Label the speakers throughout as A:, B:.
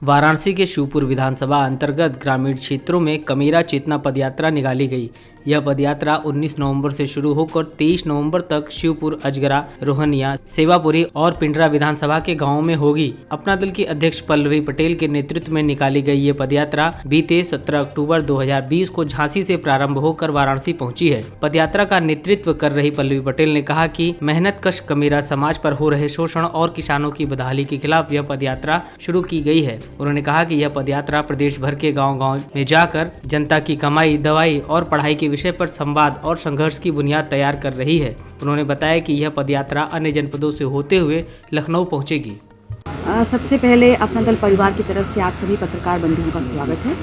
A: वाराणसी के शिवपुर विधानसभा अंतर्गत ग्रामीण क्षेत्रों में कमेरा चेतना पदयात्रा निकाली गई। यह पदयात्रा 19 नवंबर से शुरू होकर 23 नवंबर तक शिवपुर, अजगरा, रोहनिया, सेवापुरी और पिंडरा विधानसभा के गांवों में होगी। अपना दल की अध्यक्ष पल्लवी पटेल के नेतृत्व में निकाली गई ये पदयात्रा बीते 17 अक्टूबर 2020 को झांसी से प्रारंभ होकर वाराणसी पहुंची है। पदयात्रा का नेतृत्व कर रही पल्लवी पटेल ने कहा कि मेहनतकश कमेरा समाज पर हो रहे शोषण और किसानों की बदहाली के खिलाफ यह पदयात्रा शुरू की गई है। उन्होंने कहा कि यह पदयात्रा प्रदेश भर के गाँव-गाँव में जाकर जनता की कमाई, दवाई और पढ़ाई के विषय पर संवाद और संघर्ष की बुनियाद तैयार कर रही है। उन्होंने बताया कि यह पदयात्रा अन्य जनपदों से होते हुए लखनऊ पहुंचेगी।
B: सबसे पहले अपना दल परिवार की तरफ से आप सभी पत्रकार बंधुओं का स्वागत है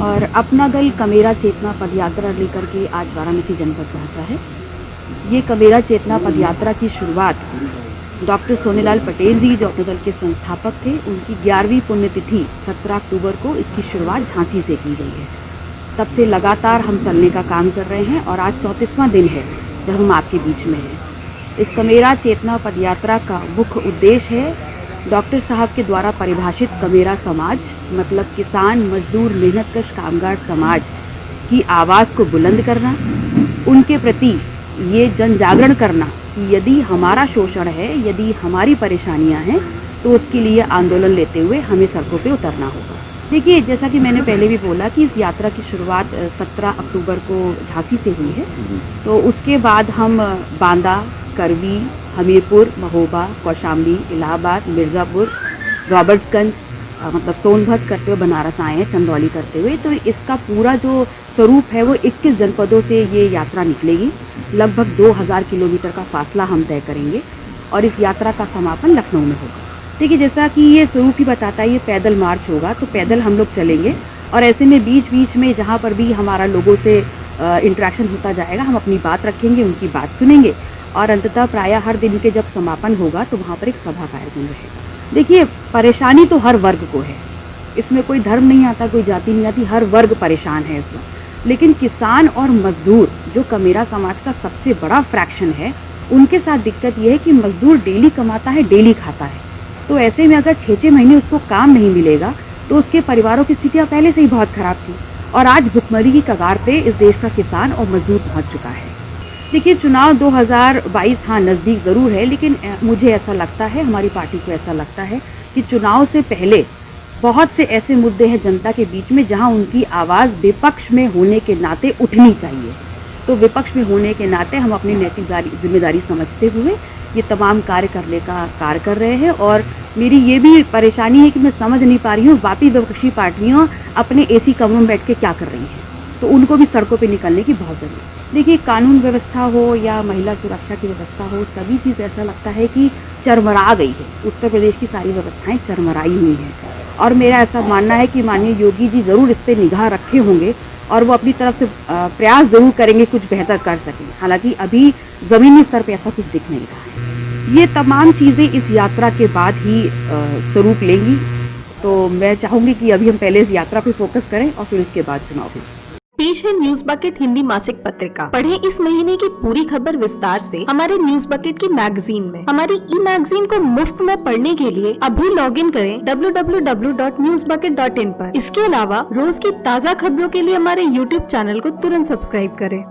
B: और अपना दल कमेरा चेतना पदयात्रा लेकर के आज वाराणसी जनपद पहुंचा है। ये कमेरा चेतना पदयात्रा की शुरुआत डॉक्टर सोनेलाल पटेल जी, जो अपने दल के संस्थापक थे, उनकी 11वीं पुण्यतिथि 17 अक्टूबर को इसकी शुरुआत झांसी से की गई है। तब से लगातार हम चलने का काम कर रहे हैं और आज 34वां दिन है जब हम आपके बीच में हैं। इस कमेरा चेतना पदयात्रा का मुख्य उद्देश्य है डॉक्टर साहब के द्वारा परिभाषित कमेरा समाज, मतलब किसान, मजदूर, मेहनतकश कामगार समाज की आवाज़ को बुलंद करना, उनके प्रति ये जन जागरण करना कि यदि हमारा शोषण है, यदि हमारी परेशानियां हैं, तो उसके लिए आंदोलन लेते हुए हमें सड़कों पे उतरना होगा। देखिए, जैसा कि मैंने पहले भी बोला कि इस यात्रा की शुरुआत 17 अक्टूबर को झांसी से हुई है। तो उसके बाद हम बांदा, करवी, हमीरपुर, महोबा, कौशाम्बी, इलाहाबाद, मिर्ज़ापुर, रॉबर्ट्सगंज, मतलब सोनभद्र करते हुए बनारस आए हैं, चंदौली करते हुए। तो इसका पूरा जो स्वरूप है वो 21 जनपदों से ये यात्रा निकलेगी। लगभग 2000 किलोमीटर का फासला हम तय करेंगे और इस यात्रा का समापन लखनऊ में होगा। देखिए, जैसा कि ये स्वरूप ही बताता है, ये पैदल मार्च होगा, तो पैदल हम लोग चलेंगे और ऐसे में बीच बीच में जहाँ पर भी हमारा लोगों से इंटरेक्शन होता जाएगा, हम अपनी बात रखेंगे, उनकी बात सुनेंगे और अंततः प्रायः हर दिन के जब समापन होगा तो वहाँ पर एक सभा का आयोजन रहेगा। देखिए, परेशानी तो हर वर्ग को है, इसमें कोई धर्म नहीं आता, कोई जाति नहीं आती, हर वर्ग परेशान है इसमें। लेकिन किसान और मजदूर, जो कमेरा समाज का सबसे बड़ा फ्रैक्शन है, उनके साथ दिक्कत यह है कि मजदूर डेली कमाता है, डेली खाता है। तो ऐसे में अगर 6-6 महीने उसको काम नहीं मिलेगा तो उसके परिवारों की स्थितियाँ पहले से ही बहुत खराब थी और आज भुखमरी की कगार पे इस देश का किसान और मजदूर पहुँच चुका है। देखिए, चुनाव 2022 हाँ नज़दीक ज़रूर है, लेकिन मुझे ऐसा लगता है, हमारी पार्टी को ऐसा लगता है कि चुनाव से पहले बहुत से ऐसे मुद्दे हैं जनता के बीच में जहां उनकी आवाज़ विपक्ष में होने के नाते उठनी चाहिए। तो विपक्ष में होने के नाते हम अपनी नैतिक जिम्मेदारी समझते हुए ये तमाम कार्य करने का कार्य कर रहे हैं। और मेरी ये भी परेशानी है कि मैं समझ नहीं पा रही हूँ बाकी विपक्षी पार्टियाँ अपने एसी कमरों में बैठ के क्या कर रही हैं, तो उनको भी सड़कों पर निकलने की बहुत ज़रूरत है। देखिए, कानून व्यवस्था हो या महिला सुरक्षा की व्यवस्था हो, सभी चीज़ ऐसा लगता है कि चरमरा गई है। उत्तर प्रदेश की सारी व्यवस्थाएं चरमराई हुई हैं और मेरा ऐसा मानना है कि माननीय योगी जी ज़रूर इस पर निगाह रखे होंगे और वो अपनी तरफ से प्रयास ज़रूर करेंगे कुछ बेहतर कर सकें। हालांकि अभी ज़मीनी स्तर पर ऐसा कुछ दिख नहीं रहा है। ये तमाम चीज़ें इस यात्रा के बाद ही स्वरूप लेंगी। तो मैं चाहूँगी कि अभी हम पहले इस यात्रा पर फोकस करें और फिर उसके बाद चुनाव भी।
C: पेश है न्यूज बकेट हिंदी मासिक पत्रिका। पढ़ें इस महीने की पूरी खबर विस्तार से हमारे न्यूज बकेट की मैगजीन में। हमारी ई मैगजीन को मुफ्त में पढ़ने के लिए अभी लॉगिन करें www.newsbucket.in पर। इसके अलावा रोज की ताज़ा खबरों के लिए हमारे YouTube चैनल को तुरंत सब्सक्राइब करें।